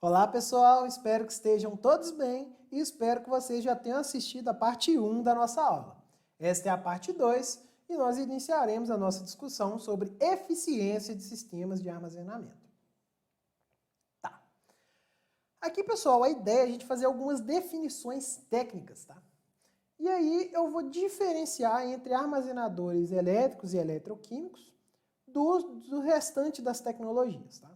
Olá pessoal, espero que estejam todos bem e espero que vocês já tenham assistido a parte 1 da nossa aula. Esta é a parte 2 e nós iniciaremos a nossa discussão sobre eficiência de sistemas de armazenamento. Tá. Aqui pessoal, a ideia é a gente fazer algumas definições técnicas, tá? E aí eu vou diferenciar entre armazenadores elétricos e eletroquímicos do restante das tecnologias, tá?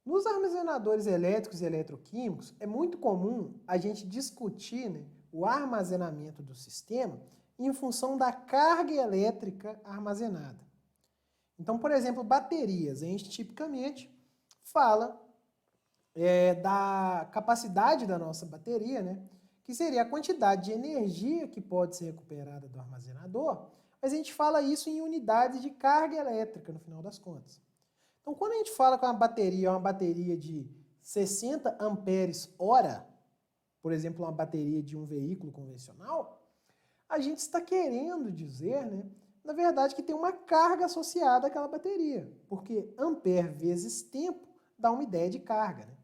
Nos armazenadores elétricos e eletroquímicos, é muito comum a gente discutir, né, o armazenamento do sistema em função da carga elétrica armazenada. Então, por exemplo, baterias. A gente tipicamente fala da capacidade da nossa bateria, né, que seria a quantidade de energia que pode ser recuperada do armazenador, mas a gente fala isso em unidades de carga elétrica, no final das contas. Então, quando a gente fala que uma bateria é uma bateria de 60 amperes-hora, por exemplo, uma bateria de um veículo convencional, a gente está querendo dizer, né, na verdade, que tem uma carga associada àquela bateria, porque ampere vezes tempo dá uma ideia de carga, né?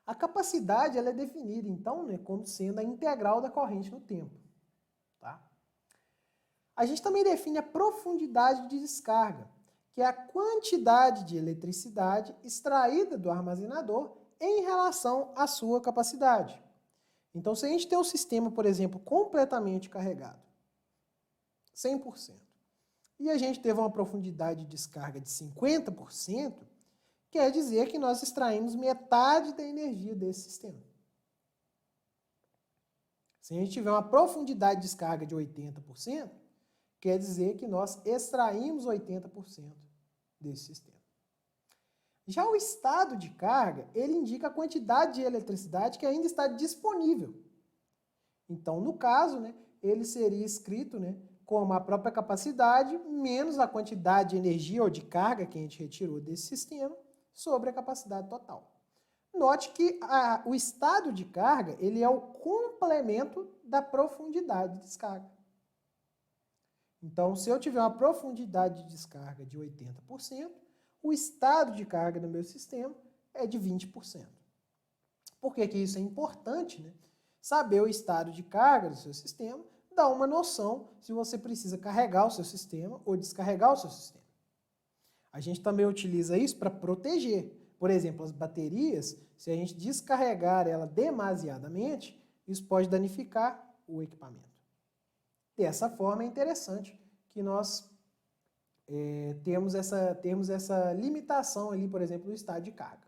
A capacidade ela é definida, então, né, como sendo a integral da corrente no tempo. Tá? A gente também define a profundidade de descarga, que é a quantidade de eletricidade extraída do armazenador em relação à sua capacidade. Então, se a gente tem um sistema, por exemplo, completamente carregado, 100%, e a gente teve uma profundidade de descarga de 50%, quer dizer que nós extraímos metade da energia desse sistema. Se a gente tiver uma profundidade de descarga de 80%, quer dizer que nós extraímos 80% desse sistema. Já o estado de carga, ele indica a quantidade de eletricidade que ainda está disponível. Então, no caso, né, ele seria escrito, né, como a própria capacidade menos a quantidade de energia ou de carga que a gente retirou desse sistema sobre a capacidade total. Note que o estado de carga ele é o complemento da profundidade de descarga. Então, se eu tiver uma profundidade de descarga de 80%, o estado de carga do meu sistema é de 20%. Por que isso é importante, né? Saber o estado de carga do seu sistema dá uma noção se você precisa carregar o seu sistema ou descarregar o seu sistema. A gente também utiliza isso para proteger. Por exemplo, as baterias, se a gente descarregar ela demasiadamente, isso pode danificar o equipamento. Dessa forma, é interessante que nós temos essa limitação ali, por exemplo, do estado de carga.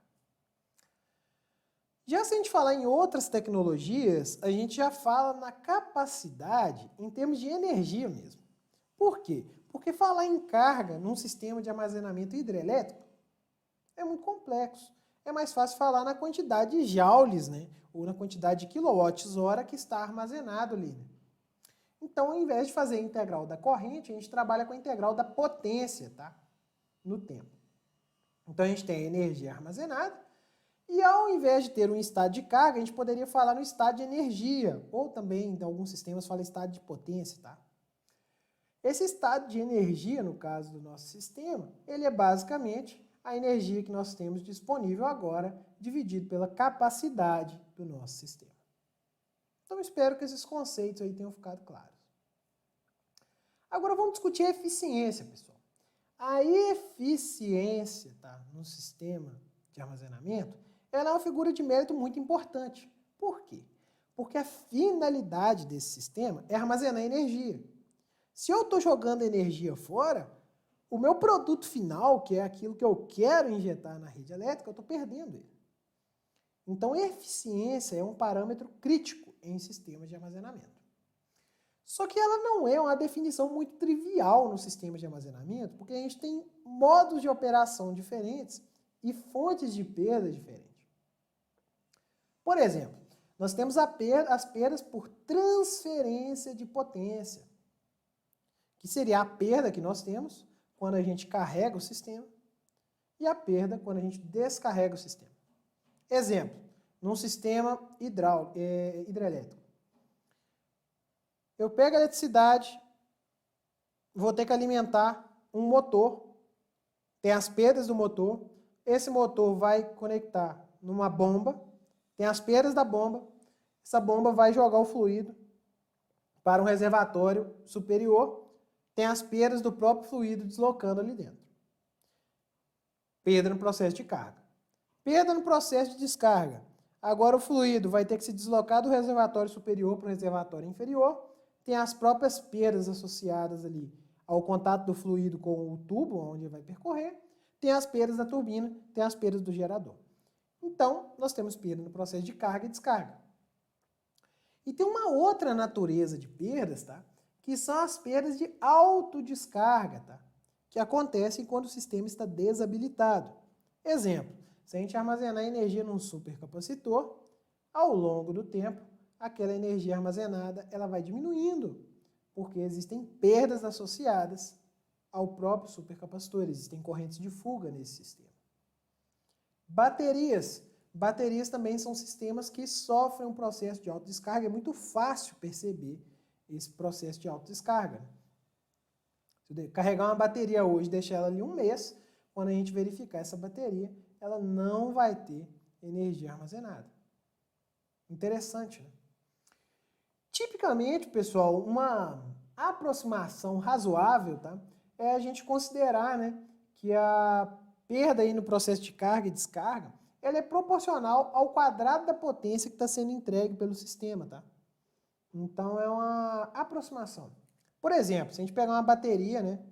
Já se a gente falar em outras tecnologias, a gente já fala na capacidade em termos de energia mesmo. Por quê? Porque falar em carga num sistema de armazenamento hidrelétrico é muito complexo. É mais fácil falar na quantidade de joules, né? Ou na quantidade de quilowatts-hora que está armazenado ali, né? Então, ao invés de fazer a integral da corrente, a gente trabalha com a integral da potência, tá? No tempo. Então, a gente tem a energia armazenada e ao invés de ter um estado de carga, a gente poderia falar no estado de energia, ou também, em alguns sistemas, fala estado de potência, tá? Esse estado de energia, no caso do nosso sistema, ele é basicamente a energia que nós temos disponível agora, dividido pela capacidade do nosso sistema. Então, espero que esses conceitos aí tenham ficado claros. Agora vamos discutir a eficiência, pessoal. A eficiência, tá, no sistema de armazenamento, ela é uma figura de mérito muito importante. Por quê? Porque a finalidade desse sistema é armazenar energia. Se eu estou jogando energia fora, o meu produto final, que é aquilo que eu quero injetar na rede elétrica, eu estou perdendo ele. Então, eficiência é um parâmetro crítico em sistemas de armazenamento. Só que ela não é uma definição muito trivial no sistema de armazenamento, porque a gente tem modos de operação diferentes e fontes de perda diferentes. Por exemplo, nós temos as perdas por transferência de potência, que seria a perda que nós temos quando a gente carrega o sistema e a perda quando a gente descarrega o sistema. Exemplo, num sistema hidrelétrico. Eu pego a eletricidade, vou ter que alimentar um motor, tem as perdas do motor, esse motor vai conectar numa bomba, tem as perdas da bomba, essa bomba vai jogar o fluido para um reservatório superior, tem as perdas do próprio fluido deslocando ali dentro. Perda no processo de carga. Perda no processo de descarga. Agora o fluido vai ter que se deslocar do reservatório superior para o reservatório inferior, tem as próprias perdas associadas ali ao contato do fluido com o tubo onde vai percorrer, tem as perdas da turbina, tem as perdas do gerador. Então, nós temos perda no processo de carga e descarga. E tem uma outra natureza de perdas, tá? Que são as perdas de autodescarga, tá? Que acontecem quando o sistema está desabilitado. Exemplo, se a gente armazenar energia num supercapacitor, ao longo do tempo, aquela energia armazenada ela vai diminuindo, porque existem perdas associadas ao próprio supercapacitor, existem correntes de fuga nesse sistema. Baterias. Baterias também são sistemas que sofrem um processo de autodescarga. É muito fácil perceber esse processo de autodescarga. Se eu carregar uma bateria hoje e deixar ela ali um mês, quando a gente verificar essa bateria, ela não vai ter energia armazenada. Interessante, né? Tipicamente, pessoal, uma aproximação razoável, tá? É a gente considerar, né, que a perda aí no processo de carga e descarga, ela é proporcional ao quadrado da potência que está sendo entregue pelo sistema, tá? Então, é uma aproximação. Por exemplo, se a gente pegar uma bateria, né,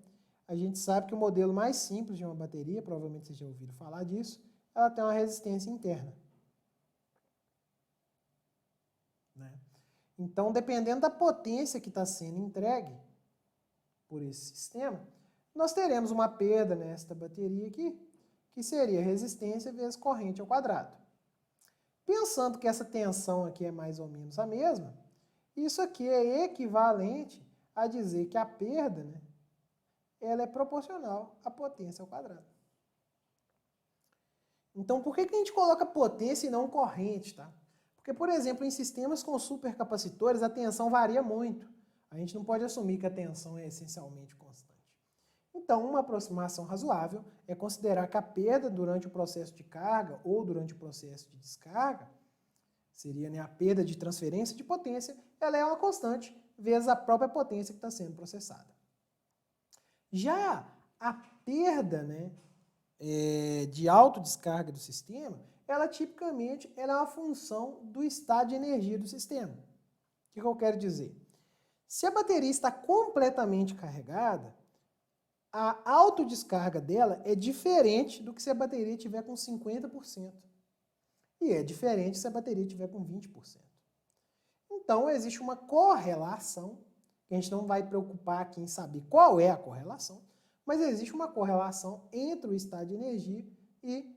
a gente sabe que o modelo mais simples de uma bateria, provavelmente vocês já ouviram falar disso, ela tem uma resistência interna. Né? Então, dependendo da potência que está sendo entregue por esse sistema, nós teremos uma perda nesta bateria aqui, que seria resistência vezes corrente ao quadrado. Pensando que essa tensão aqui é mais ou menos a mesma, isso aqui é equivalente a dizer que a perda, né, ela é proporcional à potência ao quadrado. Então, por que a gente coloca potência e não corrente, tá? Porque, por exemplo, em sistemas com supercapacitores, a tensão varia muito. A gente não pode assumir que a tensão é essencialmente constante. Então, uma aproximação razoável é considerar que a perda durante o processo de carga ou durante o processo de descarga, seria, né, a perda de transferência de potência, ela é uma constante vezes a própria potência que está sendo processada. Já a perda, né, de autodescarga do sistema, ela tipicamente ela é uma função do estado de energia do sistema. O que eu quero dizer? Se a bateria está completamente carregada, a autodescarga dela é diferente do que se a bateria tiver com 50%. E é diferente se a bateria tiver com 20%. Então, existe uma correlação, que a gente não vai preocupar aqui em saber qual é a correlação, mas existe uma correlação entre o estado de energia e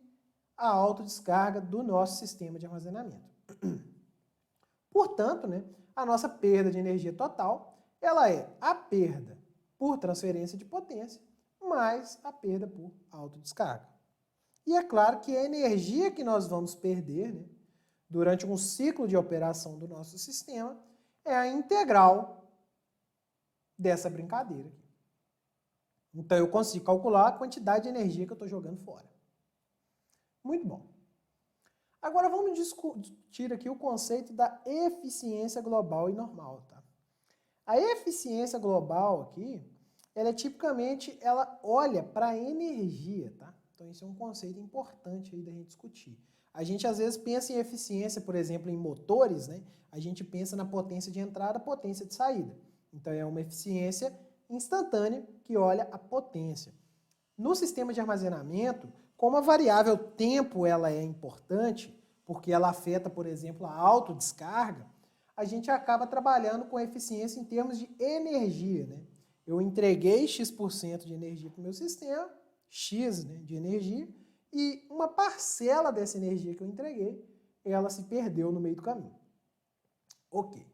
a autodescarga do nosso sistema de armazenamento. Portanto, né, a nossa perda de energia total, ela é a perda por transferência de potência, mais a perda por autodescarga. E é claro que a energia que nós vamos perder, né, durante um ciclo de operação do nosso sistema é a integral dessa brincadeira. Então, eu consigo calcular a quantidade de energia que eu estou jogando fora. Muito bom. Agora, vamos discutir aqui o conceito da eficiência global e normal. Tá? A eficiência global aqui, ela é tipicamente, ela olha para a energia. Tá? Então, isso é um conceito importante aí da gente discutir. A gente, às vezes, pensa em eficiência, por exemplo, em motores, né? A gente pensa na potência de entrada, potência de saída. Então, é uma eficiência instantânea que olha a potência. No sistema de armazenamento, como a variável tempo ela é importante, porque ela afeta, por exemplo, a autodescarga, a gente acaba trabalhando com eficiência em termos de energia. Né? Eu entreguei X% de energia para o meu sistema, X, né, de energia, e uma parcela dessa energia que eu entreguei, ela se perdeu no meio do caminho. Ok.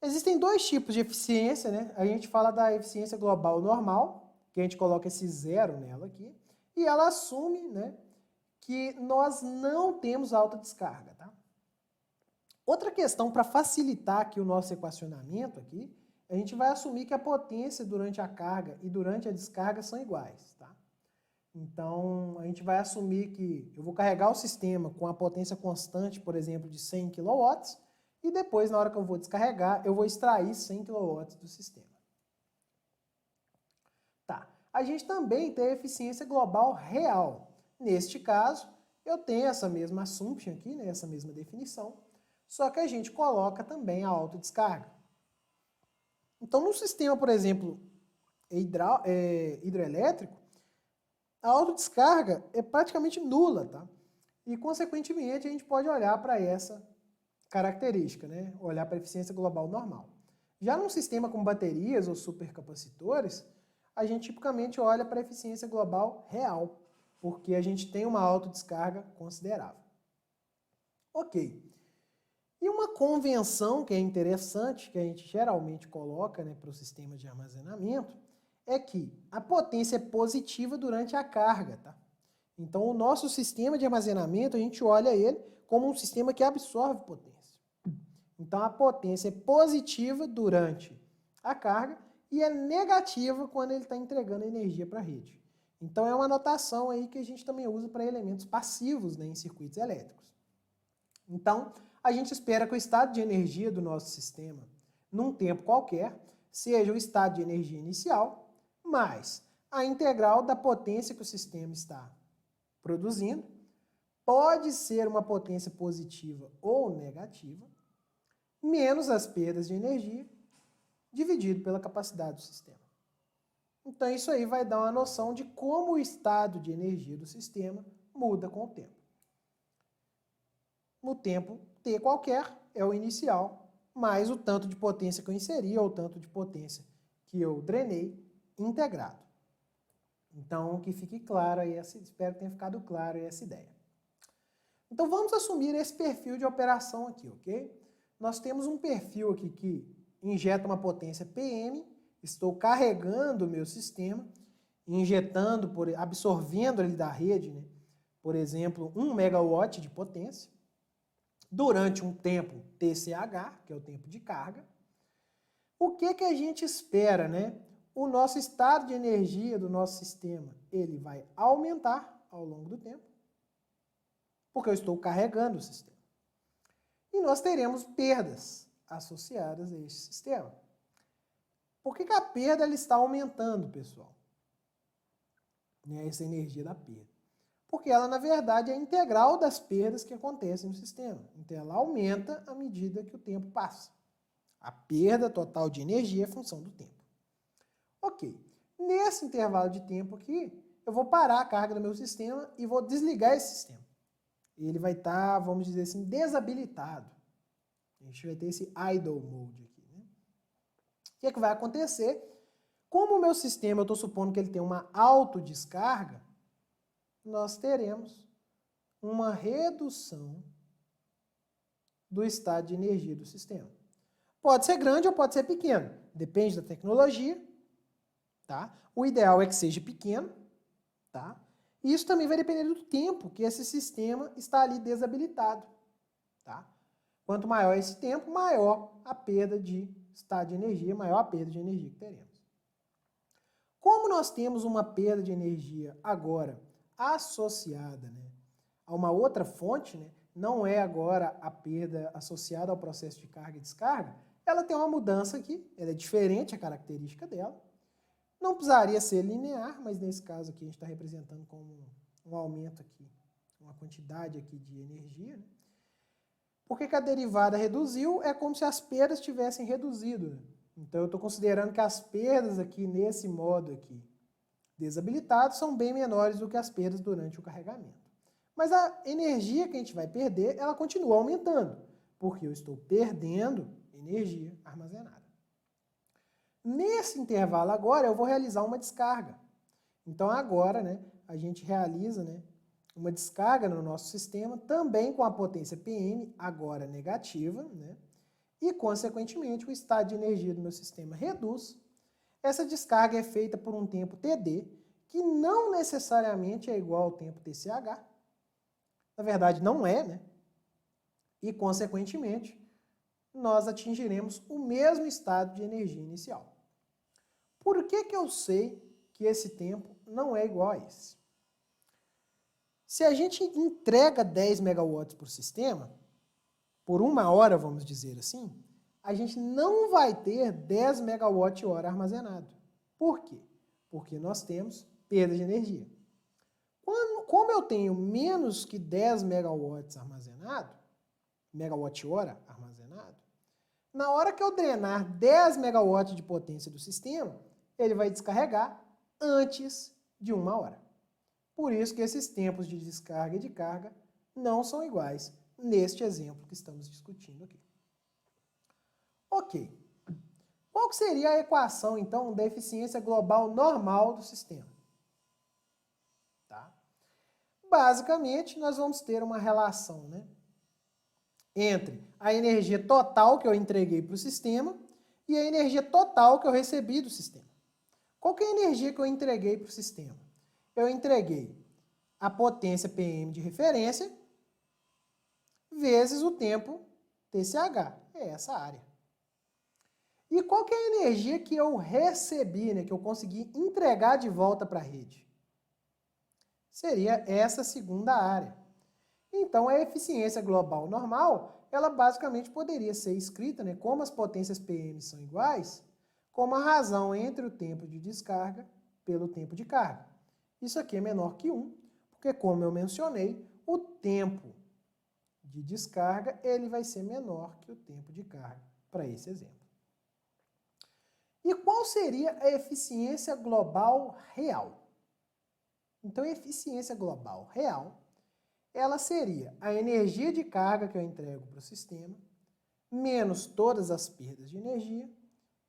Existem dois tipos de eficiência, né? A gente fala da eficiência global normal, que a gente coloca esse zero nela aqui, e ela assume, né, que nós não temos alta descarga, tá? Outra questão para facilitar aqui o nosso equacionamento aqui, a gente vai assumir que a potência durante a carga e durante a descarga são iguais, tá? Então, a gente vai assumir que eu vou carregar o sistema com a potência constante, por exemplo, de 100 kW, e depois, na hora que eu vou descarregar, eu vou extrair 100 kW do sistema. Tá. A gente também tem a eficiência global real. Neste caso, eu tenho essa mesma assumption aqui, né, essa mesma definição, só que a gente coloca também a autodescarga. Então, no sistema, por exemplo, hidroelétrico, a autodescarga é praticamente nula, tá? E, consequentemente, a gente pode olhar para essa característica, né? Olhar para a eficiência global normal. Já num sistema com baterias ou supercapacitores, a gente tipicamente olha para a eficiência global real, porque a gente tem uma autodescarga considerável. Ok. E uma convenção que é interessante, que a gente geralmente coloca, né, para o sistema de armazenamento, é que a potência é positiva durante a carga, tá? Então, o nosso sistema de armazenamento, a gente olha ele como um sistema que absorve potência. Então, a potência é positiva durante a carga e é negativa quando ele está entregando energia para a rede. Então, é uma notação aí que a gente também usa para elementos passivos, né, em circuitos elétricos. Então, a gente espera que o estado de energia do nosso sistema, num tempo qualquer, seja o estado de energia inicial, mais a integral da potência que o sistema está produzindo, pode ser uma potência positiva ou negativa, menos as perdas de energia, dividido pela capacidade do sistema. Então, isso aí vai dar uma noção de como o estado de energia do sistema muda com o tempo. No tempo t qualquer, é o inicial, mais o tanto de potência que eu inseri, ou o tanto de potência que eu drenei, integrado. Então, que fique claro aí, espero que tenha ficado claro aí essa ideia. Então, vamos assumir esse perfil de operação aqui, ok? Nós temos um perfil aqui que injeta uma potência PM, estou carregando o meu sistema, injetando, absorvendo ele da rede, né? Por exemplo, 1 megawatt de potência, durante um tempo TCH, que é o tempo de carga. O que a gente espera, né? O nosso estado de energia do nosso sistema, ele vai aumentar ao longo do tempo, porque eu estou carregando o sistema. E nós teremos perdas associadas a este sistema. Por que a perda ela está aumentando, pessoal? Essa energia da perda. Porque ela, na verdade, é a integral das perdas que acontecem no sistema. Então, ela aumenta à medida que o tempo passa. A perda total de energia é função do tempo. Ok. Nesse intervalo de tempo aqui, eu vou parar a carga do meu sistema e vou desligar esse sistema. Ele vai estar, vamos dizer assim, desabilitado. A gente vai ter esse idle mode aqui, né? O que vai acontecer? Como o meu sistema, eu estou supondo que ele tem uma autodescarga, nós teremos uma redução do estado de energia do sistema. Pode ser grande ou pode ser pequeno, depende da tecnologia, tá? O ideal é que seja pequeno, tá? E isso também vai depender do tempo que esse sistema está ali desabilitado, tá? Quanto maior esse tempo, maior a perda de estado de energia, maior a perda de energia que teremos. Como nós temos uma perda de energia agora associada, né, a uma outra fonte, né, não é agora a perda associada ao processo de carga e descarga, ela tem uma mudança aqui, ela é diferente a característica dela. Não precisaria ser linear, mas nesse caso aqui a gente está representando como um aumento aqui, uma quantidade aqui de energia, né? Por que a derivada reduziu? É como se as perdas tivessem reduzido, né? Então eu estou considerando que as perdas aqui nesse modo aqui desabilitado são bem menores do que as perdas durante o carregamento. Mas a energia que a gente vai perder, ela continua aumentando, porque eu estou perdendo energia armazenada. Nesse intervalo agora, eu vou realizar uma descarga. Então agora, né, a gente realiza, né, uma descarga no nosso sistema, também com a potência PM, agora negativa, né, e consequentemente o estado de energia do meu sistema reduz. Essa descarga é feita por um tempo TD, que não necessariamente é igual ao tempo TCH. Na verdade, não é, né? E, consequentemente, nós atingiremos o mesmo estado de energia inicial. Por que eu sei que esse tempo não é igual a esse? Se a gente entrega 10 megawatts para o sistema, por 1 hora, vamos dizer assim, a gente não vai ter 10 megawatt-hora armazenado. Por quê? Porque nós temos perda de energia. Como eu tenho menos que 10 megawatts armazenado, megawatt-hora armazenado, na hora que eu drenar 10 megawatts de potência do sistema, ele vai descarregar antes de 1 hora. Por isso que esses tempos de descarga e de carga não são iguais neste exemplo que estamos discutindo aqui. Ok. Qual seria a equação, então, da eficiência global normal do sistema? Tá? Basicamente, nós vamos ter uma relação, né, entre a energia total que eu entreguei para o sistema e a energia total que eu recebi do sistema. Qual que é a energia que eu entreguei para o sistema? Eu entreguei a potência PM de referência vezes o tempo TCH. É essa área. E qual que é a energia que eu recebi, né, que eu consegui entregar de volta para a rede? Seria essa segunda área. Então, a eficiência global normal, ela basicamente poderia ser escrita, né, como as potências PM são iguais, como a razão entre o tempo de descarga pelo tempo de carga. Isso aqui é menor que 1, porque, como eu mencionei, o tempo de descarga ele vai ser menor que o tempo de carga, para esse exemplo. E qual seria a eficiência global real? Então, a eficiência global real, ela seria a energia de carga que eu entrego para o sistema, menos todas as perdas de energia,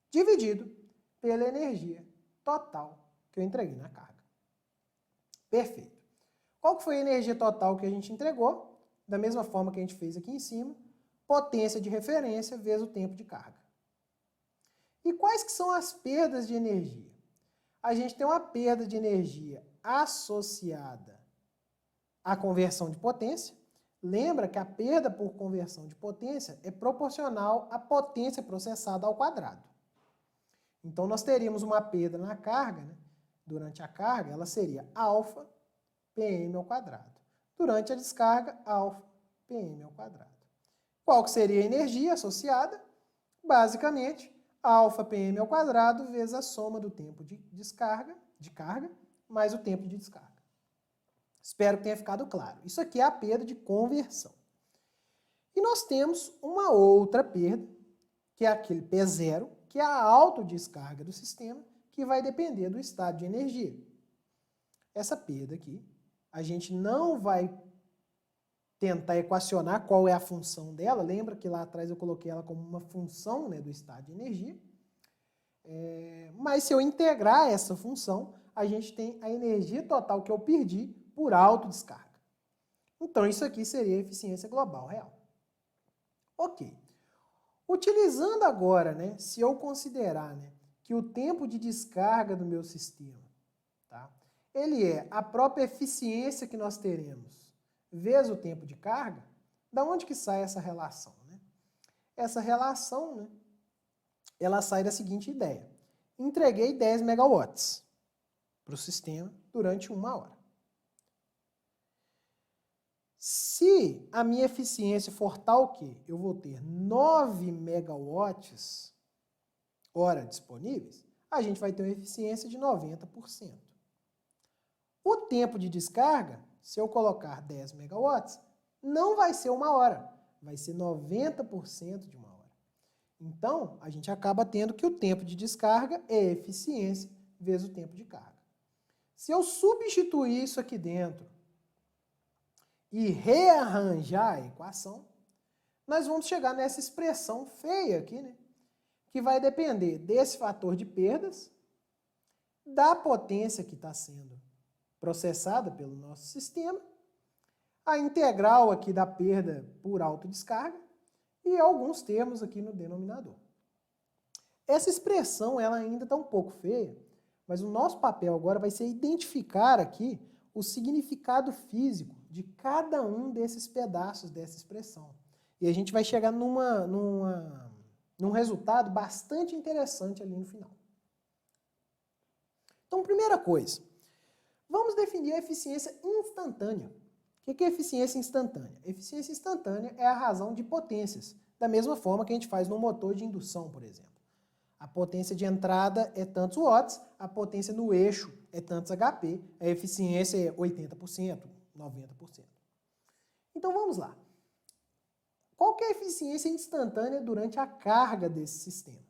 dividido pela energia total que eu entreguei na carga. Perfeito. Qual que foi a energia total que a gente entregou? Da mesma forma que a gente fez aqui em cima, potência de referência vezes o tempo de carga. E quais que são as perdas de energia? A gente tem uma perda de energia associada à conversão de potência. Lembra que a perda por conversão de potência é proporcional à potência processada ao quadrado. Então, nós teríamos uma perda na carga, né? Durante a carga, ela seria alfa PM ao quadrado. Durante a descarga, alfa PM ao quadrado. Qual que seria a energia associada? Basicamente, alfa PM ao quadrado vezes a soma do tempo de carga, mais o tempo de descarga. Espero que tenha ficado claro. Isso aqui é a perda de conversão. E nós temos uma outra perda, que é aquele P0, que é a autodescarga do sistema, que vai depender do estado de energia. Essa perda aqui, a gente não vai tentar equacionar qual é a função dela. Lembra que lá atrás eu coloquei ela como uma função, né, do estado de energia. Mas se eu integrar essa função, a gente tem a energia total que eu perdi por autodescarga. Então, isso aqui seria a eficiência global real. Ok. Utilizando agora, né, se eu considerar, né, que o tempo de descarga do meu sistema, tá, ele é a própria eficiência que nós teremos vezes o tempo de carga, da onde que sai essa relação? Né? Essa relação, né, ela sai da seguinte ideia. Entreguei 10 megawatts para o sistema durante 1 hora. Se a minha eficiência for tal que eu vou ter 9 megawatts hora disponíveis, a gente vai ter uma eficiência de 90%. O tempo de descarga, se eu colocar 10 megawatts, não vai ser 1 hora, vai ser 90% de 1 hora. Então, a gente acaba tendo que o tempo de descarga é eficiência vezes o tempo de carga. Se eu substituir isso aqui dentro e rearranjar a equação, nós vamos chegar nessa expressão feia aqui, né? Que vai depender desse fator de perdas, da potência que está sendo processada pelo nosso sistema, a integral aqui da perda por autodescarga e alguns termos aqui no denominador. Essa expressão ela ainda está um pouco feia, mas o nosso papel agora vai ser identificar aqui o significado físico de cada um desses pedaços dessa expressão. E a gente vai chegar num resultado bastante interessante ali no final. Então, primeira coisa, vamos definir a eficiência instantânea. O que é eficiência instantânea? Eficiência instantânea é a razão de potências, da mesma forma que a gente faz no motor de indução, por exemplo. A potência de entrada é tantos watts, a potência no eixo é tantos HP, a eficiência é 80%, 90%. Então vamos lá. Qual que é a eficiência instantânea durante a carga desse sistema?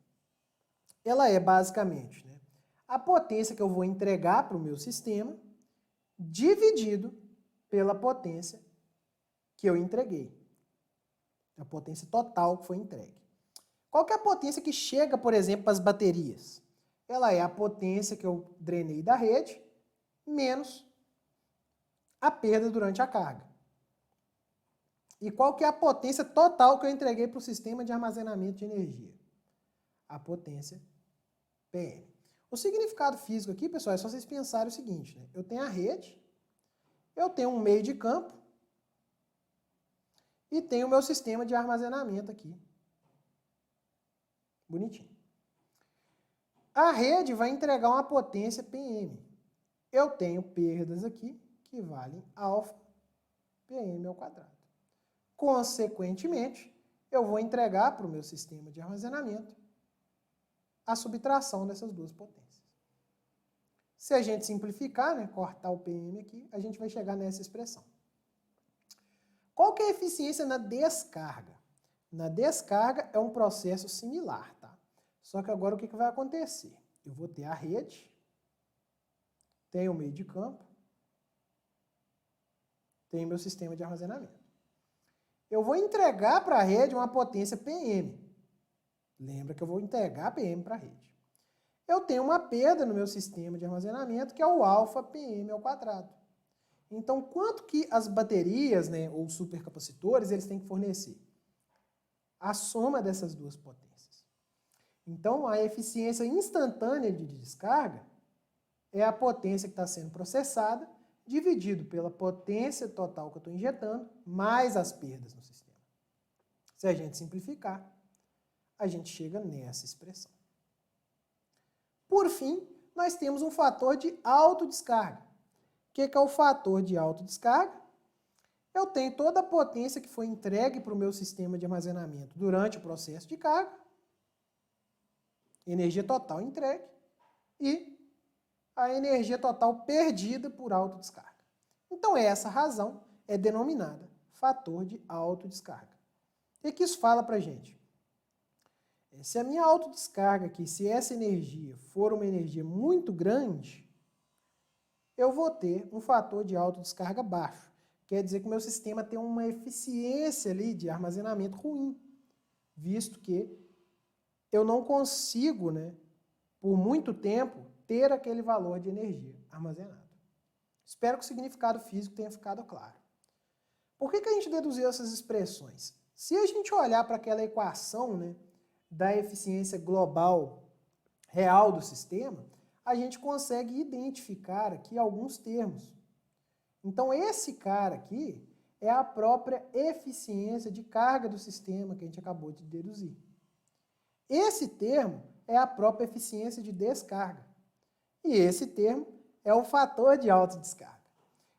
Ela é basicamente, né, a potência que eu vou entregar para o meu sistema dividido pela potência que eu entreguei. A potência total que foi entregue. Qual que é a potência que chega, por exemplo, para as baterias? Ela é a potência que eu drenei da rede menos a perda durante a carga. E qual que é a potência total que eu entreguei para o sistema de armazenamento de energia? A potência PM. O significado físico aqui, pessoal, é só vocês pensarem o seguinte, né? Eu tenho a rede, eu tenho um meio de campo e tenho o meu sistema de armazenamento aqui. Bonitinho. A rede vai entregar uma potência PM. Eu tenho perdas aqui que valem alfa PM ao quadrado. Consequentemente, eu vou entregar para o meu sistema de armazenamento a subtração dessas duas potências. Se a gente simplificar, né, cortar o PM aqui, a gente vai chegar nessa expressão. Qual que é a eficiência na descarga? Na descarga é um processo similar, tá? Só que agora o que vai acontecer? Eu vou ter a rede, tenho o meio de campo, tenho meu sistema de armazenamento. Eu vou entregar para a rede uma potência PM. Lembra que eu vou entregar PM para a rede. Eu tenho uma perda no meu sistema de armazenamento, que é o alfa PM ao quadrado. Então, quanto que as baterias, né, ou supercapacitores, eles têm que fornecer? A soma dessas duas potências. Então, a eficiência instantânea de descarga é a potência que está sendo processada dividido pela potência total que eu estou injetando, mais as perdas no sistema. Se a gente simplificar, a gente chega nessa expressão. Por fim, nós temos um fator de autodescarga. O que é o fator de autodescarga? Eu tenho toda a potência que foi entregue para o meu sistema de armazenamento durante o processo de carga, energia total entregue, e a energia total perdida por autodescarga. Então, essa razão é denominada fator de autodescarga. O que isso fala para a gente? Se a minha autodescarga aqui, se essa energia for uma energia muito grande, eu vou ter um fator de autodescarga baixo. Quer dizer que o meu sistema tem uma eficiência ali de armazenamento ruim, visto que eu não consigo, né, por muito tempo, ter aquele valor de energia armazenado. Espero que o significado físico tenha ficado claro. Por que a gente deduziu essas expressões? Se a gente olhar para aquela equação, né, da eficiência global real do sistema, a gente consegue identificar aqui alguns termos. Então, esse cara aqui é a própria eficiência de carga do sistema que a gente acabou de deduzir. Esse termo é a própria eficiência de descarga. E esse termo é o fator de autodescarga.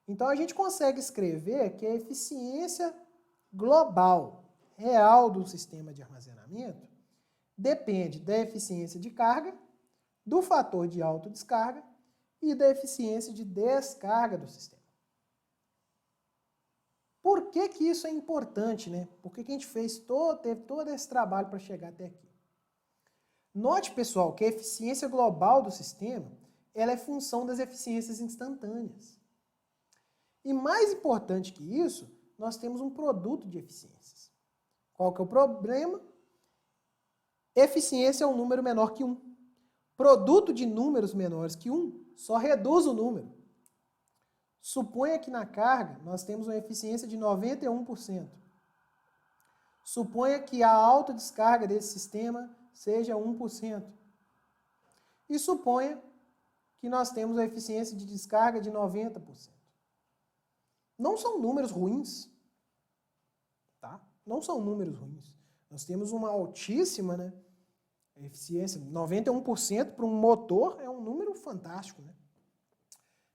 Então, a gente consegue escrever que a eficiência global real do sistema de armazenamento depende da eficiência de carga, do fator de autodescarga e da eficiência de descarga do sistema. Por que que isso é importante, né? Por que que a gente teve todo esse trabalho para chegar até aqui? Note, pessoal, que a eficiência global do sistema ela é função das eficiências instantâneas. E mais importante que isso, nós temos um produto de eficiências. Qual que é o problema? Eficiência é um número menor que 1. Produto de números menores que 1 só reduz o número. Suponha que na carga nós temos uma eficiência de 91%. Suponha que a autodescarga desse sistema seja 1%. E suponha que nós temos a eficiência de descarga de 90%. Não são números ruins, tá? Não são números ruins. Nós temos uma altíssima, né, eficiência, 91% para um motor é um número fantástico, né?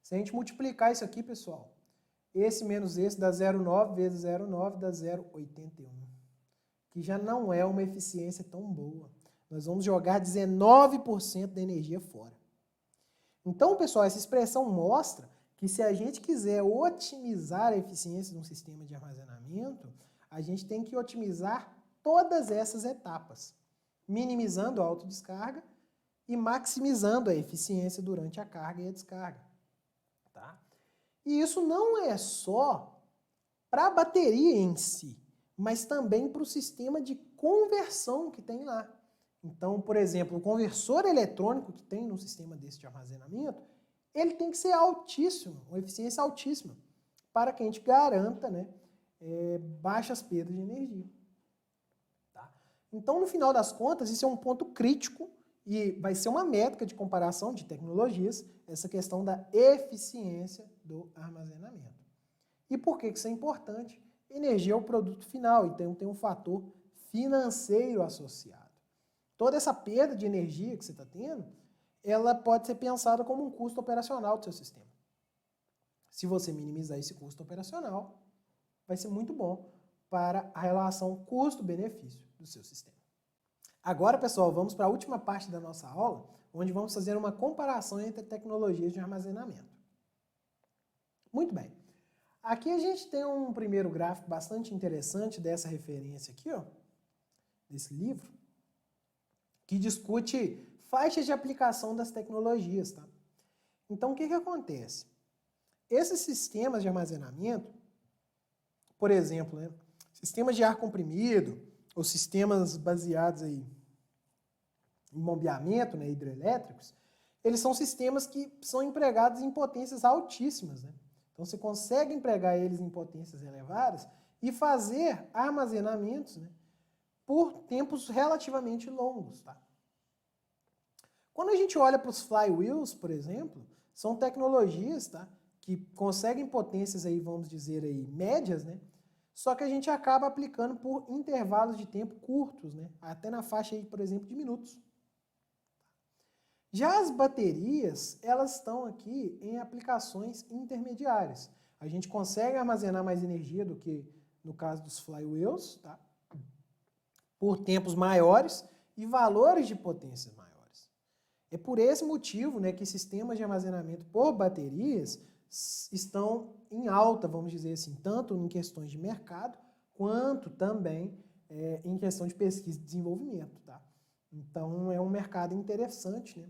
Se a gente multiplicar isso aqui, pessoal, Esse menos esse dá 0,9 vezes 0,9 dá 0,81. Que já não é uma eficiência tão boa. Nós vamos jogar 19% da energia fora. Então, pessoal, essa expressão mostra que se a gente quiser otimizar a eficiência de um sistema de armazenamento, a gente tem que otimizar todas essas etapas, minimizando a autodescarga e maximizando a eficiência durante a carga e a descarga. Tá? E isso não é só para a bateria em si, mas também para o sistema de conversão que tem lá. Então, por exemplo, o conversor eletrônico que tem no sistema desse de armazenamento, ele tem que ser altíssimo, uma eficiência altíssima, para que a gente garanta, né, baixas perdas de energia. Tá? Então, no final das contas, isso é um ponto crítico e vai ser uma métrica de comparação de tecnologias, essa questão da eficiência do armazenamento. E por que isso é importante? Energia é o produto final, então tem um fator financeiro associado. Toda essa perda de energia que você está tendo, ela pode ser pensada como um custo operacional do seu sistema. Se você minimizar esse custo operacional, vai ser muito bom para a relação custo-benefício do seu sistema. Agora, pessoal, vamos para a última parte da nossa aula, onde vamos fazer uma comparação entre tecnologias de armazenamento. Muito bem. Aqui a gente tem um primeiro gráfico bastante interessante dessa referência aqui, ó, desse livro, que discute faixas de aplicação das tecnologias. Tá? Então, o que acontece? Esses sistemas de armazenamento, por exemplo, né, sistemas de ar comprimido, ou sistemas baseados aí em bombeamento, né, hidrelétricos, eles são sistemas que são empregados em potências altíssimas. Né? Então, você consegue empregar eles em potências elevadas e fazer armazenamentos, né, por tempos relativamente longos. Tá? Quando a gente olha para os flywheels, por exemplo, são tecnologias, tá, que conseguem potências, aí, vamos dizer, aí, médias, né, só que a gente acaba aplicando por intervalos de tempo curtos, né, até na faixa, aí, por exemplo, de minutos. Já as baterias, elas estão aqui em aplicações intermediárias. A gente consegue armazenar mais energia do que no caso dos flywheels, tá? Por tempos maiores e valores de potências maiores. É por esse motivo, né, que sistemas de armazenamento por baterias estão em alta, vamos dizer assim, tanto em questões de mercado, quanto também em questão de pesquisa e desenvolvimento. Tá? Então, é um mercado interessante, né,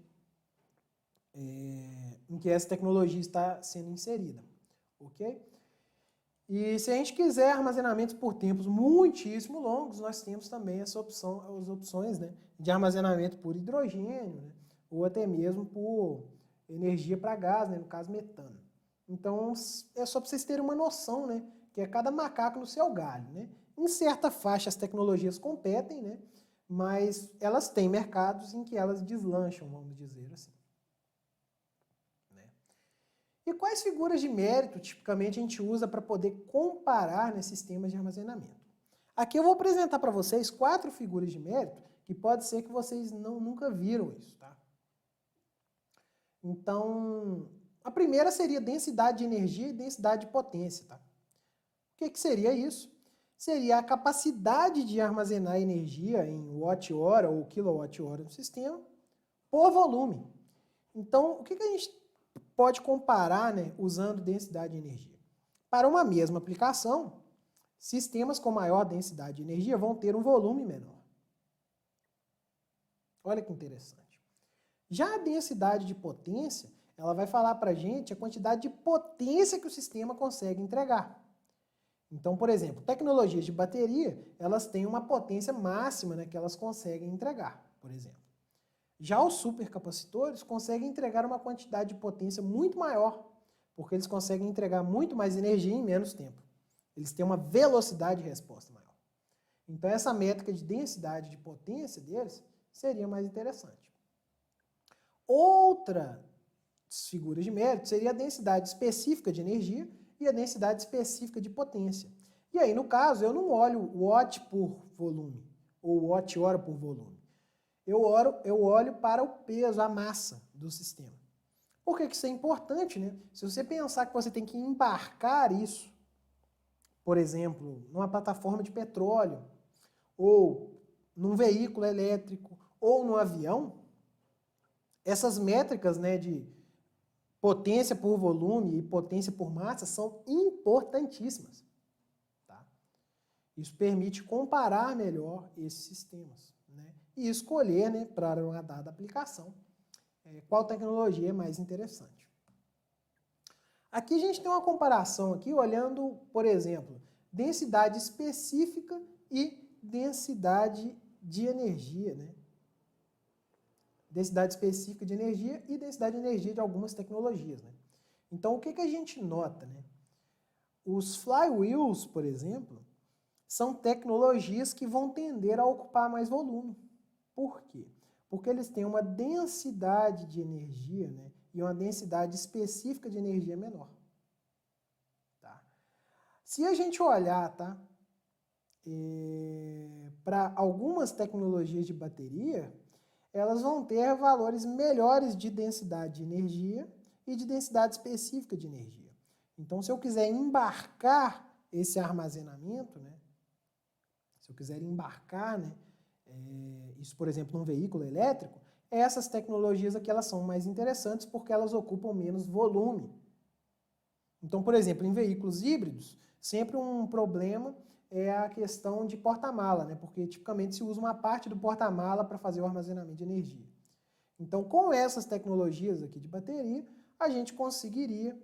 em que essa tecnologia está sendo inserida. Ok? E se a gente quiser armazenamentos por tempos muitíssimo longos, nós temos também as opções, né, de armazenamento por hidrogênio, né, ou até mesmo por energia para gás, né, no caso metano. Então, é só para vocês terem uma noção, né, que é cada macaco no seu galho. Né? Em certa faixa as tecnologias competem, né, mas elas têm mercados em que elas deslancham, vamos dizer assim. E quais figuras de mérito, tipicamente, a gente usa para poder comparar nesses sistemas de armazenamento? Aqui eu vou apresentar para vocês 4 figuras de mérito, que pode ser que vocês nunca viram isso. Tá? Então, a primeira seria densidade de energia e densidade de potência. Tá? O que seria isso? Seria a capacidade de armazenar energia em watt-hora ou quilowatt-hora no sistema por volume. Então, o que a gente pode comparar, né, usando densidade de energia? Para uma mesma aplicação, sistemas com maior densidade de energia vão ter um volume menor. Olha que interessante. Já a densidade de potência, ela vai falar para a gente a quantidade de potência que o sistema consegue entregar. Então, por exemplo, tecnologias de bateria, elas têm uma potência máxima, né, que elas conseguem entregar, por exemplo. Já os supercapacitores conseguem entregar uma quantidade de potência muito maior, porque eles conseguem entregar muito mais energia em menos tempo. Eles têm uma velocidade de resposta maior. Então, essa métrica de densidade de potência deles seria mais interessante. Outra figura de mérito seria a densidade específica de energia e a densidade específica de potência. E aí, no caso, eu não olho watt por volume, ou watt-hora por volume. Eu olho para o peso, a massa do sistema. Por que isso é importante, né? Se você pensar que você tem que embarcar isso, por exemplo, numa plataforma de petróleo, ou num veículo elétrico, ou no avião, essas métricas, né, de potência por volume e potência por massa são importantíssimas. Tá? Isso permite comparar melhor esses sistemas, né? E escolher, né, para uma dada aplicação qual tecnologia é mais interessante. Aqui a gente tem uma comparação aqui olhando, por exemplo, densidade específica e densidade de energia, né? Densidade específica de energia e densidade de energia de algumas tecnologias, né? Então, o que a gente nota, né? Os flywheels, por exemplo, são tecnologias que vão tender a ocupar mais volume. Por quê? Porque eles têm uma densidade de energia, né, e uma densidade específica de energia menor. Tá? Se a gente olhar, tá, para algumas tecnologias de bateria, elas vão ter valores melhores de densidade de energia e de densidade específica de energia. Então, se eu quiser embarcar esse armazenamento, né, se eu quiser embarcar, né, isso, por exemplo, num veículo elétrico, essas tecnologias aqui elas são mais interessantes porque elas ocupam menos volume. Então, por exemplo, em veículos híbridos, sempre um problema é a questão de porta-mala, né? Porque tipicamente se usa uma parte do porta-mala para fazer o armazenamento de energia. Então, com essas tecnologias aqui de bateria, a gente conseguiria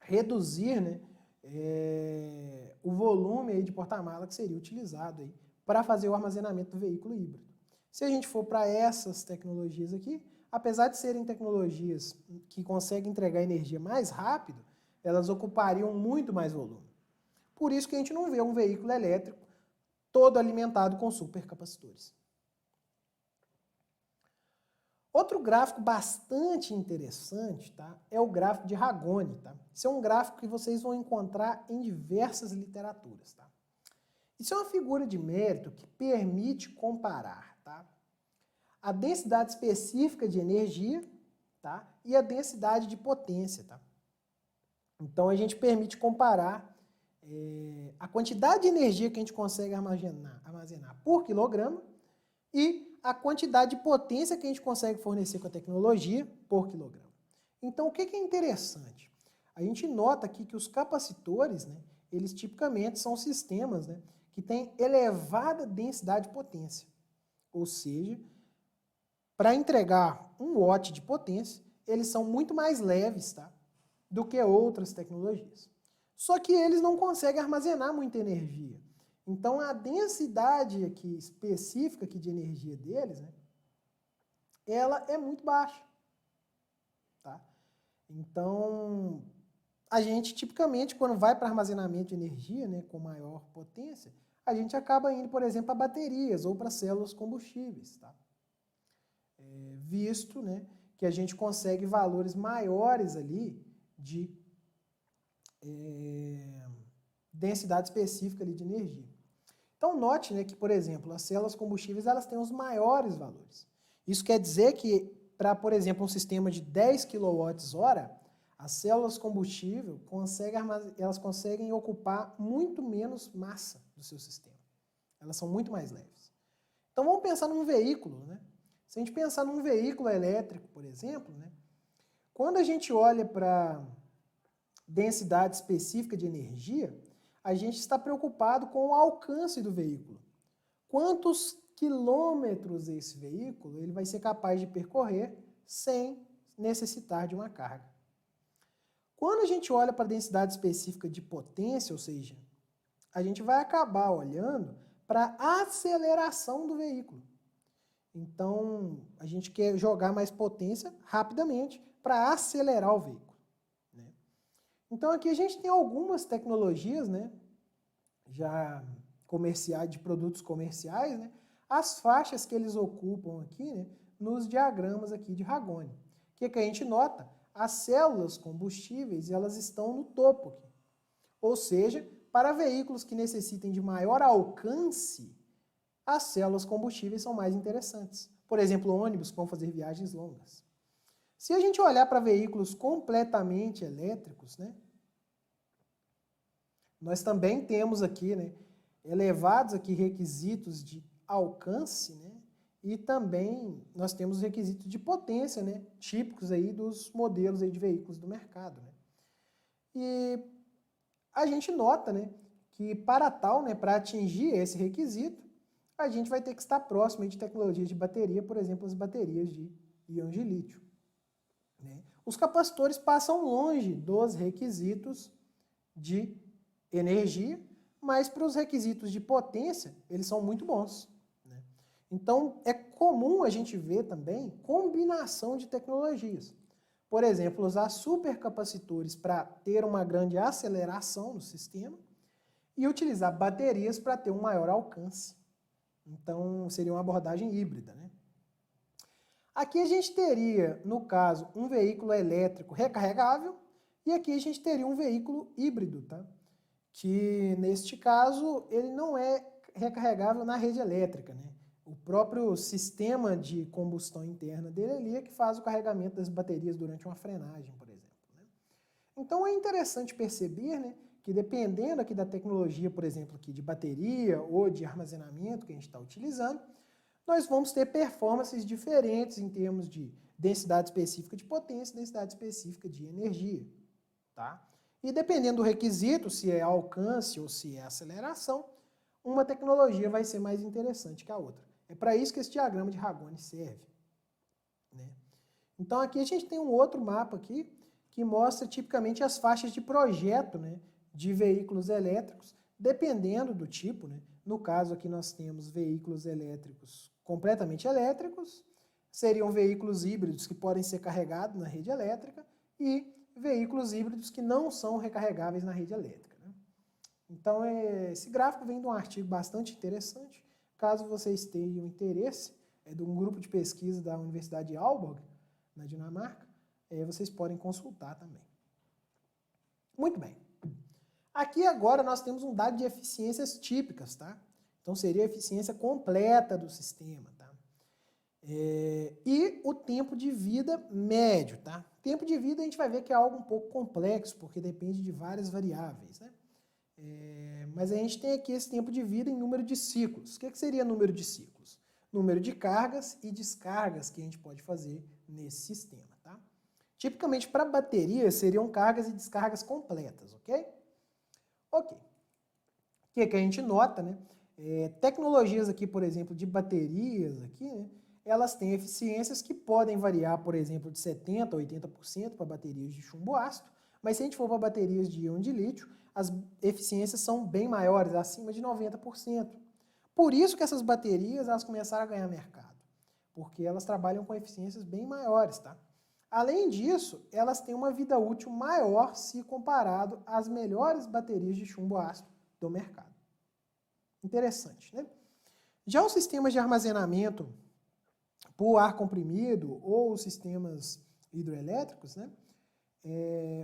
reduzir, né, o volume aí de porta-mala que seria utilizado aí para fazer o armazenamento do veículo híbrido. Se a gente for para essas tecnologias aqui, apesar de serem tecnologias que conseguem entregar energia mais rápido, elas ocupariam muito mais volume. Por isso que a gente não vê um veículo elétrico todo alimentado com supercapacitores. Outro gráfico bastante interessante, tá, é o gráfico de Ragone. Tá? Esse é um gráfico que vocês vão encontrar em diversas literaturas. Tá? Isso é uma figura de mérito que permite comparar, tá, a densidade específica de energia, tá, e a densidade de potência. Tá? Então, a gente permite comparar a quantidade de energia que a gente consegue armazenar por quilograma e a quantidade de potência que a gente consegue fornecer com a tecnologia por quilograma. Então, o que é interessante? A gente nota aqui que os capacitores, né, eles tipicamente são sistemas, né, que têm elevada densidade de potência. Ou seja, para entregar 1 watt de potência, eles são muito mais leves, tá, do que outras tecnologias. Só que eles não conseguem armazenar muita energia. Então, a densidade aqui específica aqui de energia deles, né, ela é muito baixa. Tá? Então, a gente tipicamente, quando vai para armazenamento de energia, né, com maior potência, a gente acaba indo, por exemplo, para baterias ou para células combustíveis. Tá? Visto, né, que a gente consegue valores maiores ali de densidade específica ali de energia. Então, note, né, que, por exemplo, as células combustíveis elas têm os maiores valores. Isso quer dizer que, para, por exemplo, um sistema de 10 kWh, as células combustível elas conseguem ocupar muito menos massa do seu sistema. Elas são muito mais leves. Então, vamos pensar num veículo. Né? Se a gente pensar num veículo elétrico, por exemplo, né, quando a gente olha para densidade específica de energia, a gente está preocupado com o alcance do veículo. Quantos quilômetros esse veículo ele vai ser capaz de percorrer sem necessitar de uma carga. Quando a gente olha para a densidade específica de potência, ou seja, a gente vai acabar olhando para a aceleração do veículo. Então, a gente quer jogar mais potência rapidamente para acelerar o veículo. Então, aqui a gente tem algumas tecnologias, né, já comerciais, de produtos comerciais, né, as faixas que eles ocupam aqui, né, nos diagramas aqui de Ragone. O que a gente nota? As células combustíveis, elas estão no topo aqui. Ou seja, para veículos que necessitem de maior alcance, as células combustíveis são mais interessantes. Por exemplo, ônibus que vão fazer viagens longas. Se a gente olhar para veículos completamente elétricos, né, nós também temos aqui, né, elevados aqui requisitos de alcance, né, e também nós temos requisitos de potência, né, típicos aí dos modelos aí de veículos do mercado, né. E a gente nota, né, que para tal, né, para atingir esse requisito, a gente vai ter que estar próximo aí de tecnologias de bateria, por exemplo, as baterias de íons de lítio, né. Os capacitores passam longe dos requisitos de energia, mas para os requisitos de potência, eles são muito bons, né? Então, é comum a gente ver também combinação de tecnologias. Por exemplo, usar supercapacitores para ter uma grande aceleração no sistema e utilizar baterias para ter um maior alcance. Então, seria uma abordagem híbrida, né? Aqui a gente teria, no caso, um veículo elétrico recarregável e aqui a gente teria um veículo híbrido, tá? Que neste caso ele não é recarregável na rede elétrica, né? O próprio sistema de combustão interna dele ali é que faz o carregamento das baterias durante uma frenagem, por exemplo, né? Então é interessante perceber, né, que dependendo aqui da tecnologia, por exemplo, aqui de bateria ou de armazenamento que a gente está utilizando, nós vamos ter performances diferentes em termos de densidade específica de potência e densidade específica de energia, tá? E dependendo do requisito, se é alcance ou se é aceleração, uma tecnologia vai ser mais interessante que a outra. É para isso que esse diagrama de Ragone serve, né? Então aqui a gente tem um outro mapa aqui que mostra tipicamente as faixas de projeto, né, de veículos elétricos, dependendo do tipo, né? No caso aqui nós temos veículos elétricos completamente elétricos, seriam veículos híbridos que podem ser carregados na rede elétrica e veículos híbridos que não são recarregáveis na rede elétrica, né? Então, esse gráfico vem de um artigo bastante interessante. Caso vocês tenham interesse, é de um grupo de pesquisa da Universidade de Aalborg, na Dinamarca, vocês podem consultar também. Muito bem. Aqui agora nós temos um dado de eficiências típicas, tá? Então, seria a eficiência completa do sistema, tá? E o tempo de vida médio, tá? Tempo de vida a gente vai ver que é algo um pouco complexo, porque depende de várias variáveis, né? Mas a gente tem aqui esse tempo de vida em número de ciclos. O que seria número de ciclos? Número de cargas e descargas que a gente pode fazer nesse sistema, tá? Tipicamente para baterias seriam cargas e descargas completas, ok? Ok. O que a gente nota, né? Tecnologias aqui, por exemplo, de baterias aqui, né? Elas têm eficiências que podem variar, por exemplo, de 70% a 80% para baterias de chumbo ácido, mas se a gente for para baterias de íon de lítio, as eficiências são bem maiores, acima de 90%. Por isso que essas baterias elas começaram a ganhar mercado, porque elas trabalham com eficiências bem maiores, tá? Além disso, elas têm uma vida útil maior se comparado às melhores baterias de chumbo ácido do mercado. Interessante, né? Já os sistemas de armazenamento por ar comprimido ou os sistemas hidroelétricos, né?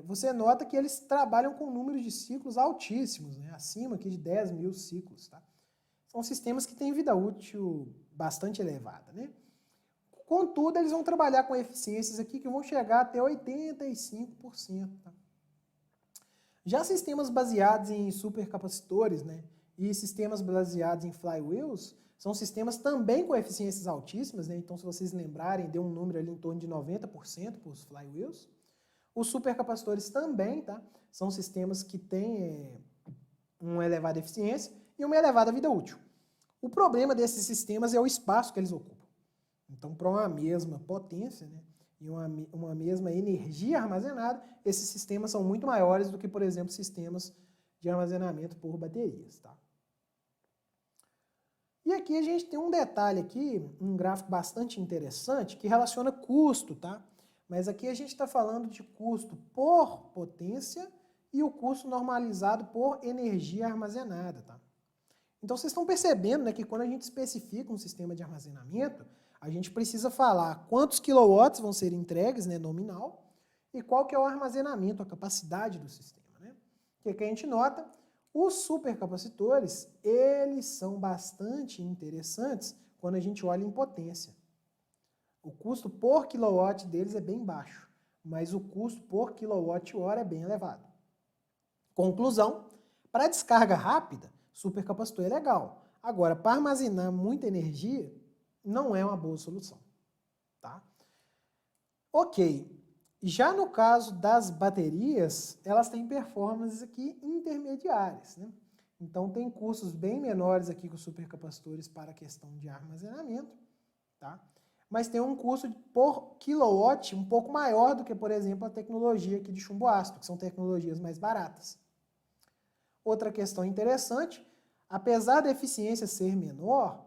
Você nota que eles trabalham com números de ciclos altíssimos, né? Acima aqui de 10 mil ciclos, tá? São sistemas que têm vida útil bastante elevada, né? Contudo, eles vão trabalhar com eficiências aqui que vão chegar até 85%. Tá? Já sistemas baseados em supercapacitores, né, e sistemas baseados em flywheels, são sistemas também com eficiências altíssimas, né? Então, se vocês lembrarem, deu um número ali em torno de 90% para os flywheels. Os supercapacitores também, tá? São sistemas que têm uma elevada eficiência e uma elevada vida útil. O problema desses sistemas é o espaço que eles ocupam. Então, para uma mesma potência, né, e uma mesma energia armazenada, esses sistemas são muito maiores do que, por exemplo, sistemas de armazenamento por baterias. Tá? E aqui a gente tem um detalhe aqui, um gráfico bastante interessante, que relaciona custo, tá? Mas aqui a gente está falando de custo por potência e o custo normalizado por energia armazenada. Tá? Então vocês estão percebendo, né, que quando a gente especifica um sistema de armazenamento, a gente precisa falar quantos quilowatts vão ser entregues, né, nominal, e qual que é o armazenamento, a capacidade do sistema. Né? O que a gente nota? Os supercapacitores, eles são bastante interessantes quando a gente olha em potência. O custo por quilowatt deles é bem baixo, mas o custo por quilowatt-hora é bem elevado. Conclusão, para descarga rápida, supercapacitor é legal. Agora, para armazenar muita energia, não é uma boa solução. Tá? Ok, já no caso das baterias, elas têm performances aqui intermediárias, né? Então tem custos bem menores aqui que os supercapacitores para a questão de armazenamento, tá? Mas tem um custo por kilowatt um pouco maior do que, por exemplo, a tecnologia aqui de chumbo ácido, que são tecnologias mais baratas. Outra questão interessante, apesar da eficiência ser menor,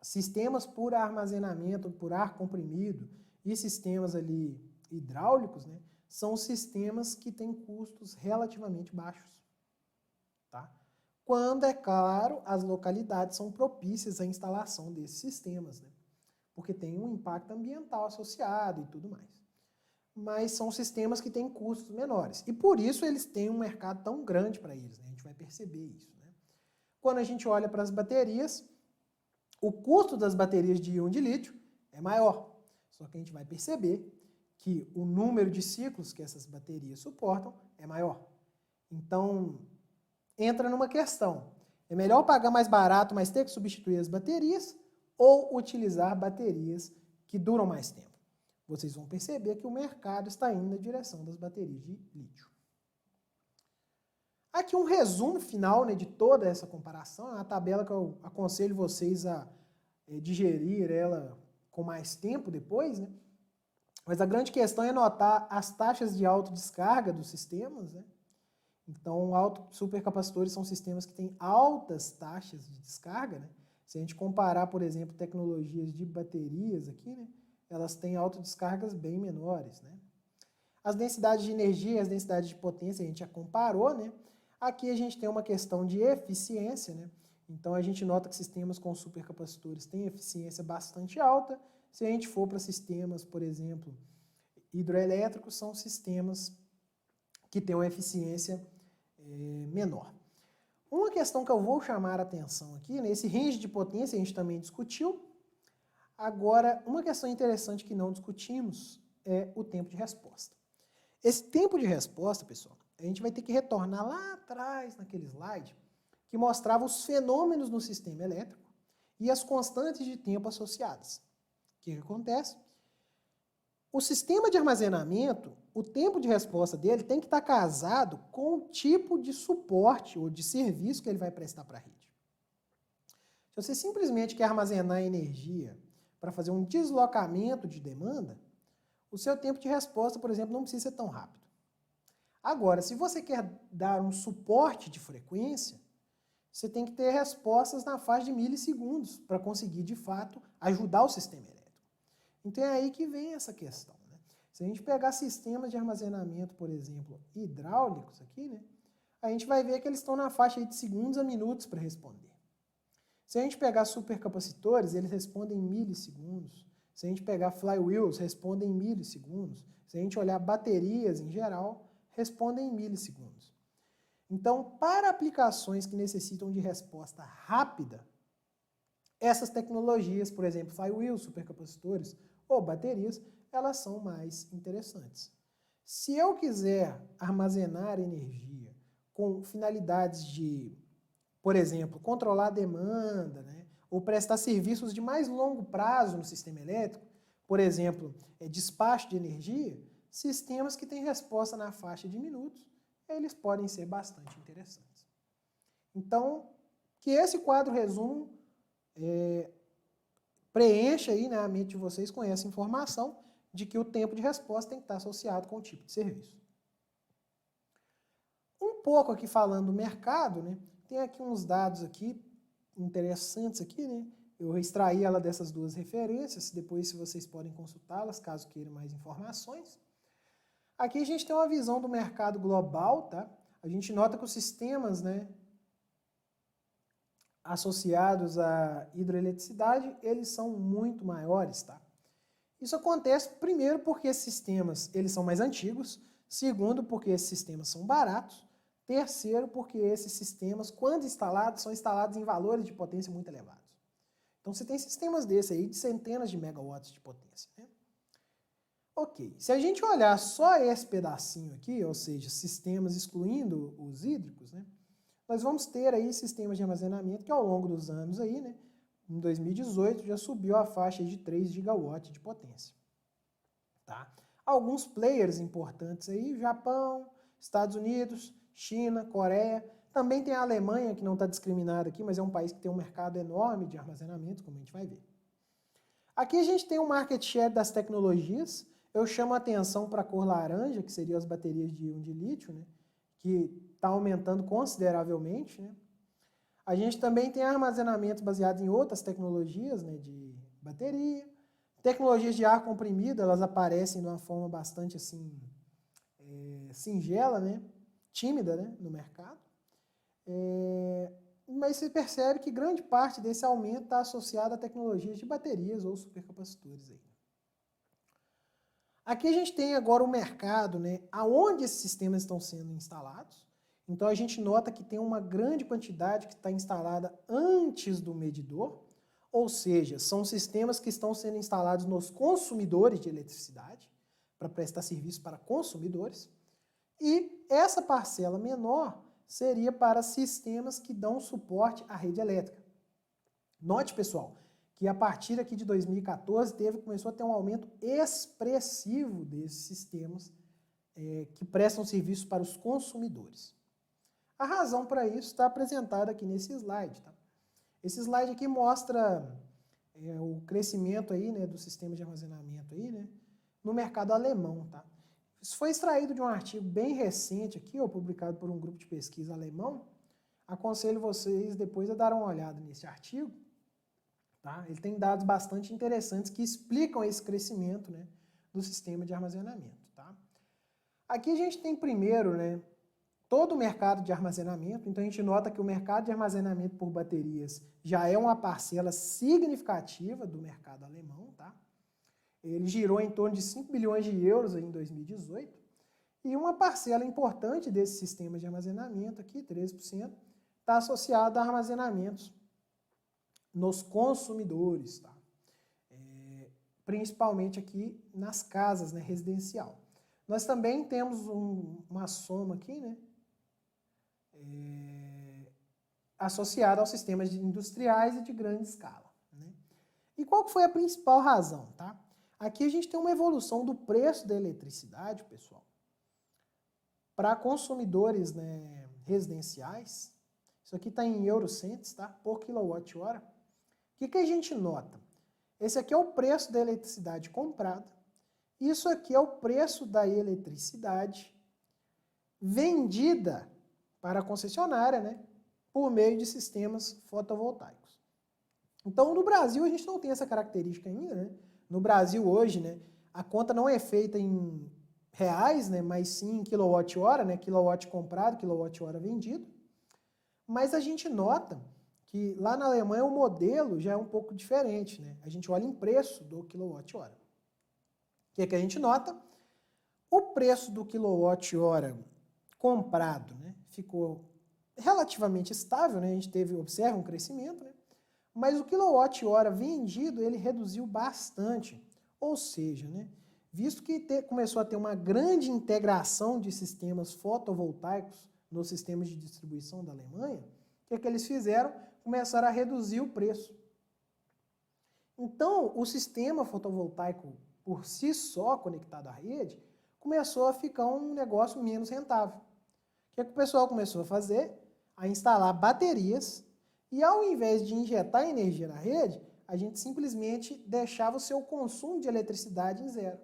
sistemas por armazenamento, por ar comprimido e sistemas ali hidráulicos, né, são sistemas que têm custos relativamente baixos. Tá? Quando, é claro, as localidades são propícias à instalação desses sistemas, né? Porque tem um impacto ambiental associado e tudo mais. Mas são sistemas que têm custos menores. E por isso eles têm um mercado tão grande para eles, né? A gente vai perceber isso. Né? Quando a gente olha para as baterias, o custo das baterias de íon de lítio é maior. Só que a gente vai perceber que o número de ciclos que essas baterias suportam é maior. Então, entra numa questão. É melhor pagar mais barato, mas ter que substituir as baterias ou utilizar baterias que duram mais tempo? Vocês vão perceber que o mercado está indo na direção das baterias de lítio. Aqui um resumo final, né, de toda essa comparação, é uma tabela que eu aconselho vocês a digerir ela com mais tempo depois, né? Mas a grande questão é notar as taxas de autodescarga dos sistemas, né? Então, supercapacitores são sistemas que têm altas taxas de descarga, né? Se a gente comparar, por exemplo, tecnologias de baterias aqui, né? Elas têm autodescargas bem menores, né? As densidades de energia e as densidades de potência a gente já comparou, né? Aqui a gente tem uma questão de eficiência, né? Então a gente nota que sistemas com supercapacitores têm eficiência bastante alta. Se a gente for para sistemas, por exemplo, hidroelétricos, são sistemas que têm uma eficiência menor. Uma questão que eu vou chamar a atenção aqui, nesse range de potência a gente também discutiu. Agora, uma questão interessante que não discutimos é o tempo de resposta. Esse tempo de resposta, pessoal, a gente vai ter que retornar lá atrás naquele slide que mostrava os fenômenos no sistema elétrico e as constantes de tempo associadas. O que acontece? O sistema de armazenamento, o tempo de resposta dele tem que estar casado com o tipo de suporte ou de serviço que ele vai prestar para a rede. Se você simplesmente quer armazenar energia para fazer um deslocamento de demanda, o seu tempo de resposta, por exemplo, não precisa ser tão rápido. Agora, se você quer dar um suporte de frequência, você tem que ter respostas na faixa de milissegundos para conseguir, de fato, ajudar o sistema elétrico. Então é aí que vem essa questão. Né? Se a gente pegar sistemas de armazenamento, por exemplo, hidráulicos aqui, né, a gente vai ver que eles estão na faixa de segundos a minutos para responder. Se a gente pegar supercapacitores, eles respondem em milissegundos. Se a gente pegar flywheels, respondem em milissegundos. Se a gente olhar baterias em geral, respondem em milissegundos. Então, para aplicações que necessitam de resposta rápida, essas tecnologias, por exemplo, flywheels, supercapacitores ou baterias, elas são mais interessantes. Se eu quiser armazenar energia com finalidades de, por exemplo, controlar a demanda, né, ou prestar serviços de mais longo prazo no sistema elétrico, por exemplo, despacho de energia, sistemas que têm resposta na faixa de minutos, eles podem ser bastante interessantes. Então, que esse quadro resumo preencha aí, né, a mente de vocês com essa informação de que o tempo de resposta tem que estar associado com o tipo de serviço. Um pouco aqui falando do mercado, né, tem aqui uns dados aqui interessantes aqui, né? Eu extraí ela dessas duas referências, depois se vocês podem consultá-las, caso queiram mais informações. Aqui a gente tem uma visão do mercado global, tá? A gente nota que os sistemas, né, associados à hidroeletricidade, eles são muito maiores, tá? Isso acontece, primeiro, porque esses sistemas, eles são mais antigos, segundo, porque esses sistemas são baratos, terceiro, porque esses sistemas, quando instalados, são instalados em valores de potência muito elevados. Então, Então você tem sistemas desses aí de centenas de megawatts de potência, né? Ok, se a gente olhar só esse pedacinho aqui, ou seja, sistemas excluindo os hídricos, né, nós vamos ter aí sistemas de armazenamento que ao longo dos anos aí, né, em 2018 já subiu a faixa de 3 gigawatts de potência. Tá? Alguns players importantes aí, Japão, Estados Unidos, China, Coreia, também tem a Alemanha, que não está discriminada aqui, mas é um país que tem um mercado enorme de armazenamento, como a gente vai ver. Aqui a gente tem o market share das tecnologias. Eu chamo a atenção para a cor laranja, que seriam as baterias de íon de lítio, né, que está aumentando consideravelmente, né. A gente também tem armazenamento baseado em outras tecnologias, né, de bateria. Tecnologias de ar comprimido, elas aparecem de uma forma bastante assim, singela, né, tímida, né, no mercado. Mas você percebe que grande parte desse aumento está associado a tecnologias de baterias ou supercapacitores aí. Aqui a gente tem agora o mercado, né, aonde esses sistemas estão sendo instalados. Então a gente nota que tem uma grande quantidade que está instalada antes do medidor, ou seja, são sistemas que estão sendo instalados nos consumidores de eletricidade, para prestar serviço para consumidores, e essa parcela menor seria para sistemas que dão suporte à rede elétrica. Note, pessoal, que a partir aqui de 2014 começou a ter um aumento expressivo desses sistemas que prestam serviço para os consumidores. A razão para isso está apresentada aqui nesse slide. Tá? Esse slide aqui mostra o crescimento aí, né, do sistema de armazenamento aí, né, no mercado alemão. Tá? Isso foi extraído de um artigo bem recente aqui, publicado por um grupo de pesquisa alemão. Aconselho vocês depois a dar uma olhada nesse artigo. Tá? Ele tem dados bastante interessantes que explicam esse crescimento, né, do sistema de armazenamento. Tá? Aqui a gente tem primeiro, né, todo o mercado de armazenamento. Então a gente nota que o mercado de armazenamento por baterias já é uma parcela significativa do mercado alemão. Tá? Ele girou em torno de 5 bilhões de euros em 2018. E uma parcela importante desse sistema de armazenamento, aqui 13%, está associada a armazenamentos nos consumidores, tá? Principalmente aqui nas casas, né, residencial. Nós também temos uma soma aqui, né, associada aos sistemas industriais e de grande escala. Né? E qual que foi a principal razão? Tá? Aqui a gente tem uma evolução do preço da eletricidade, pessoal, para consumidores, né, residenciais. Isso aqui está em eurocents, tá? Por quilowatt-hora. O que a gente nota? Esse aqui é o preço da eletricidade comprada. Isso aqui é o preço da eletricidade vendida para a concessionária, né, por meio de sistemas fotovoltaicos. Então, no Brasil, a gente não tem essa característica ainda. Né? No Brasil, hoje, né, a conta não é feita em reais, né, mas sim em quilowatt-hora, né, quilowatt comprado, quilowatt-hora vendido. Mas a gente nota que lá na Alemanha o modelo já é um pouco diferente, né? A gente olha em preço do quilowatt-hora. O que é que a gente nota? O preço do quilowatt-hora comprado, né, ficou relativamente estável, né? A gente observa um crescimento, né? Mas o quilowatt-hora vendido ele reduziu bastante. Ou seja, né, visto que começou a ter uma grande integração de sistemas fotovoltaicos nos sistemas de distribuição da Alemanha, o que eles fizeram? Começaram a reduzir o preço. Então, o sistema fotovoltaico, por si só, conectado à rede, começou a ficar um negócio menos rentável. O que o pessoal começou a fazer? A instalar baterias e, ao invés de injetar energia na rede, a gente simplesmente deixava o seu consumo de eletricidade em zero.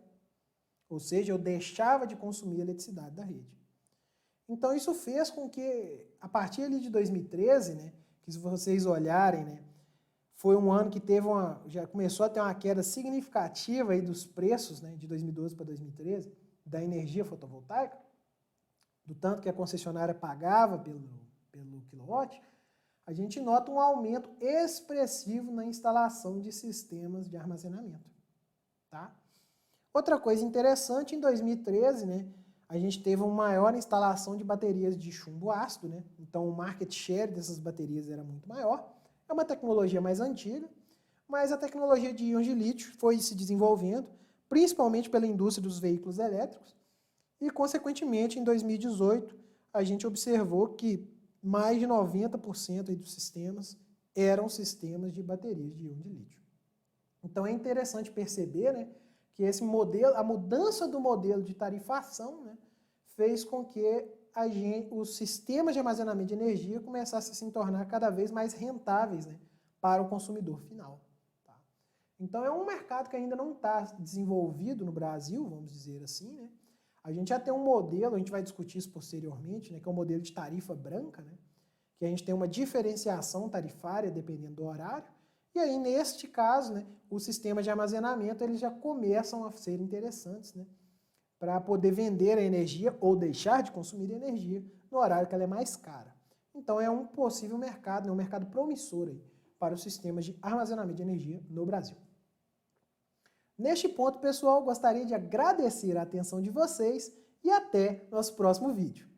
Ou seja, eu deixava de consumir eletricidade da rede. Então, isso fez com que, a partir ali de 2013, né, que se vocês olharem, né, foi um ano que já começou a ter uma queda significativa aí dos preços, né, de 2012 para 2013, da energia fotovoltaica, do tanto que a concessionária pagava pelo quilowatt, a gente nota um aumento expressivo na instalação de sistemas de armazenamento. Tá? Outra coisa interessante, em 2013, né, a gente teve uma maior instalação de baterias de chumbo ácido, né? Então o market share dessas baterias era muito maior. É uma tecnologia mais antiga, mas a tecnologia de íons de lítio foi se desenvolvendo, principalmente pela indústria dos veículos elétricos, e, consequentemente, em 2018, a gente observou que mais de 90% aí dos sistemas eram sistemas de baterias de íon de lítio. Então é interessante perceber, né, que esse modelo, a mudança do modelo de tarifação, né, fez com que os sistemas de armazenamento de energia começassem a se tornar cada vez mais rentáveis, né, para o consumidor final. Tá? Então é um mercado que ainda não está desenvolvido no Brasil, vamos dizer assim, né? A gente já tem um modelo, a gente vai discutir isso posteriormente, né, que é o modelo de tarifa branca, né, que a gente tem uma diferenciação tarifária dependendo do horário, e aí neste caso, né, os sistemas de armazenamento eles já começam a ser interessantes, né, para poder vender a energia ou deixar de consumir energia no horário que ela é mais cara. Então é um possível mercado, né, um mercado promissor aí para os sistemas de armazenamento de energia no Brasil. Neste ponto, pessoal, gostaria de agradecer a atenção de vocês e até nosso próximo vídeo.